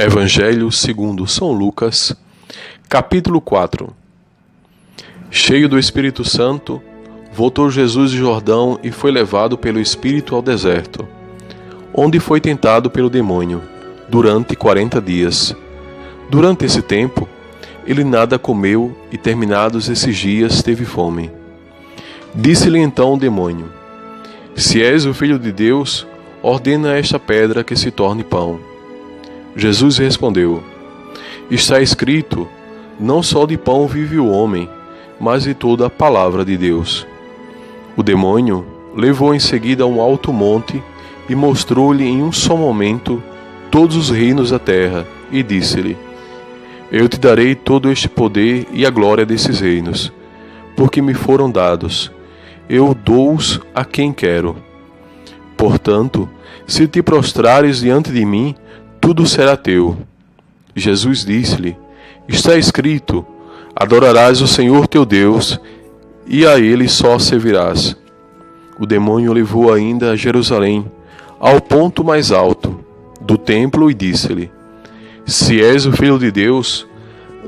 Evangelho segundo São Lucas, capítulo 4. Cheio do Espírito Santo, voltou Jesus de Jordão e foi levado pelo Espírito ao deserto, onde foi tentado pelo demônio, durante 40 dias. Durante esse tempo, ele nada comeu e, terminados esses dias, teve fome. Disse-lhe então o demônio: Se és o Filho de Deus, ordena a esta pedra que se torne pão. Jesus respondeu: Está escrito, não só de pão vive o homem, mas de toda a palavra de Deus. O demônio levou em seguida a um alto monte e mostrou-lhe em um só momento todos os reinos da terra, e disse-lhe: Eu te darei todo este poder e a glória desses reinos, porque me foram dados. Eu dou-os a quem quero. Portanto, se te prostrares diante de mim, tudo será teu. Jesus disse-lhe: Está escrito, adorarás o Senhor teu Deus, e a Ele só servirás. O demônio o levou ainda a Jerusalém, ao ponto mais alto do templo, e disse-lhe: Se és o Filho de Deus,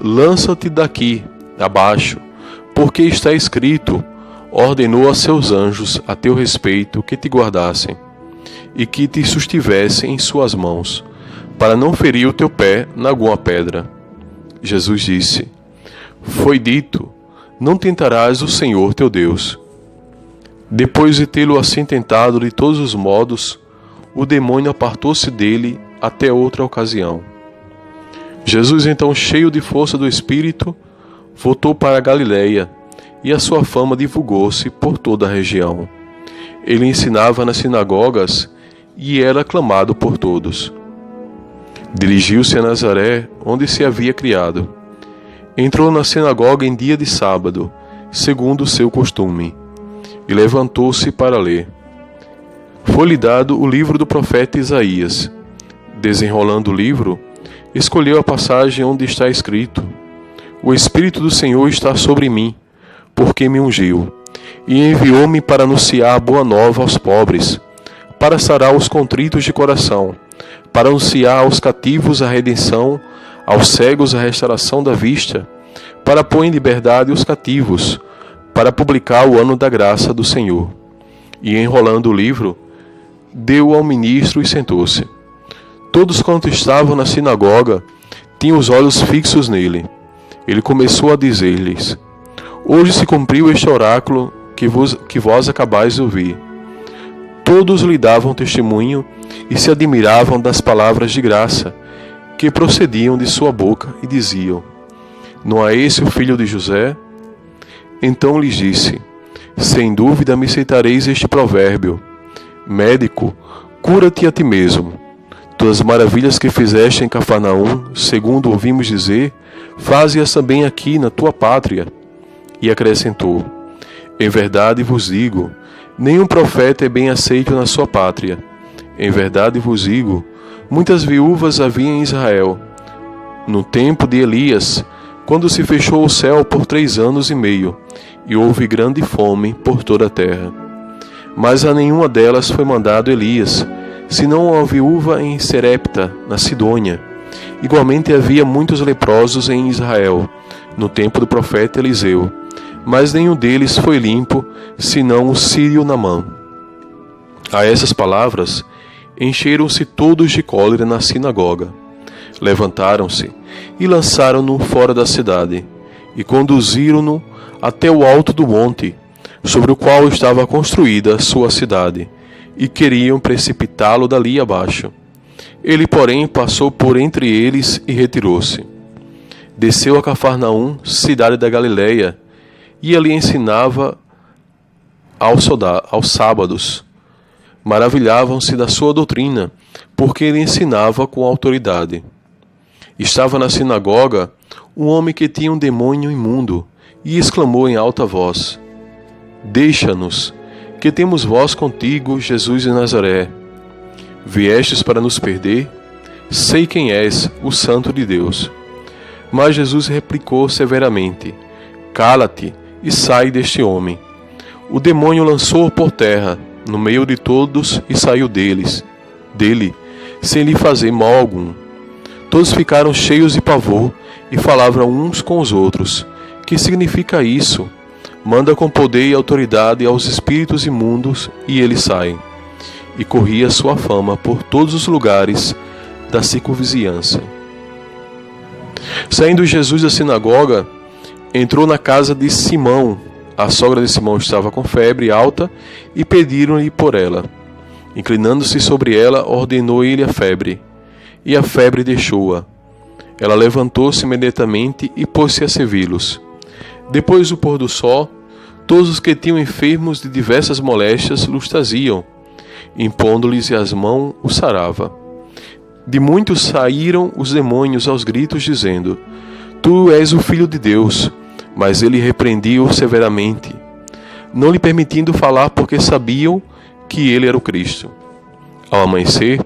lança-te daqui abaixo, porque está escrito, ordenou a seus anjos a teu respeito que te guardassem, e que te sustivessem em suas mãos, para não ferir o teu pé em alguma pedra. Jesus disse: Foi dito, não tentarás o Senhor teu Deus. Depois de tê-lo assim tentado de todos os modos, o demônio apartou-se dele até outra ocasião. Jesus, então, cheio de força do Espírito, voltou para a Galileia, e a sua fama divulgou-se por toda a região. Ele ensinava nas sinagogas e era aclamado por todos. Dirigiu-se a Nazaré, onde se havia criado. Entrou na sinagoga em dia de sábado, segundo o seu costume, e levantou-se para ler. Foi-lhe dado o livro do profeta Isaías. Desenrolando o livro, escolheu a passagem onde está escrito: O Espírito do Senhor está sobre mim, porque me ungiu, e enviou-me para anunciar a boa nova aos pobres, para sarar os contritos de coração, para anunciar aos cativos a redenção, aos cegos a restauração da vista, para pôr em liberdade os cativos, para publicar o ano da graça do Senhor. E, enrolando o livro, deu ao ministro e sentou-se. Todos quanto estavam na sinagoga tinham os olhos fixos nele. Ele começou a dizer-lhes: Hoje se cumpriu este oráculo que vós acabais de ouvir. Todos lhe davam testemunho e se admiravam das palavras de graça que procediam de sua boca, e diziam: Não é esse o filho de José? Então lhes disse: Sem dúvida me aceitareis este provérbio: Médico, cura-te a ti mesmo. Todas as maravilhas que fizeste em Cafarnaum, segundo ouvimos dizer, faze-as também aqui na tua pátria. E acrescentou: Em verdade vos digo, nenhum profeta é bem aceito na sua pátria. Em verdade vos digo, muitas viúvas havia em Israel, no tempo de Elias, quando se fechou o céu por 3 anos e meio, e houve grande fome por toda a terra. Mas a nenhuma delas foi mandado Elias, senão a viúva em Serepta, na Sidônia. Igualmente havia muitos leprosos em Israel, no tempo do profeta Eliseu, mas nenhum deles foi limpo, senão o sírio Naamã. A essas palavras, encheram-se todos de cólera na sinagoga. Levantaram-se e lançaram-no fora da cidade, e conduziram-no até o alto do monte, sobre o qual estava construída a sua cidade, e queriam precipitá-lo dali abaixo. Ele, porém, passou por entre eles e retirou-se. Desceu a Cafarnaum, cidade da Galileia, e ali ensinava aos sábados. Maravilhavam-se da sua doutrina, porque ele ensinava com autoridade. Estava na sinagoga um homem que tinha um demônio imundo, e exclamou em alta voz: Deixa-nos, que temos vós contigo, Jesus de Nazaré. Viestes para nos perder? Sei quem és, o Santo de Deus. Mas Jesus replicou severamente: Cala-te e sai deste homem. O demônio lançou-o por terra, no meio de todos, e saiu dele, sem lhe fazer mal algum. Todos ficaram cheios de pavor e falavam uns com os outros: que significa isso? Manda com poder e autoridade aos espíritos imundos e eles saem. E corria sua fama por todos os lugares da circunvizinhança. Saindo Jesus da sinagoga, entrou na casa de Simão. A sogra de Simão estava com febre alta e pediram-lhe por ela. Inclinando-se sobre ela, ordenou-lhe a febre. E a febre deixou-a. Ela levantou-se imediatamente e pôs-se a servi-los. Depois do pôr do sol, todos os que tinham enfermos de diversas moléstias los traziam. Impondo-lhes as mãos, os sarava. De muitos saíram os demônios aos gritos, dizendo: Tu és o Filho de Deus. Mas ele repreendia-o severamente, não lhe permitindo falar, porque sabiam que ele era o Cristo. Ao amanhecer,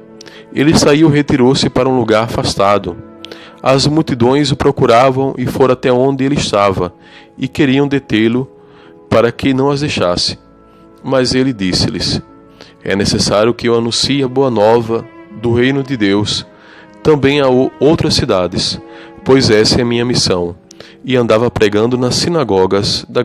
ele saiu e retirou-se para um lugar afastado. As multidões o procuravam e foram até onde ele estava, e queriam detê-lo para que não as deixasse. Mas ele disse-lhes: É necessário que eu anuncie a boa nova do reino de Deus também a outras cidades, pois essa é a minha missão. E andava pregando nas sinagogas da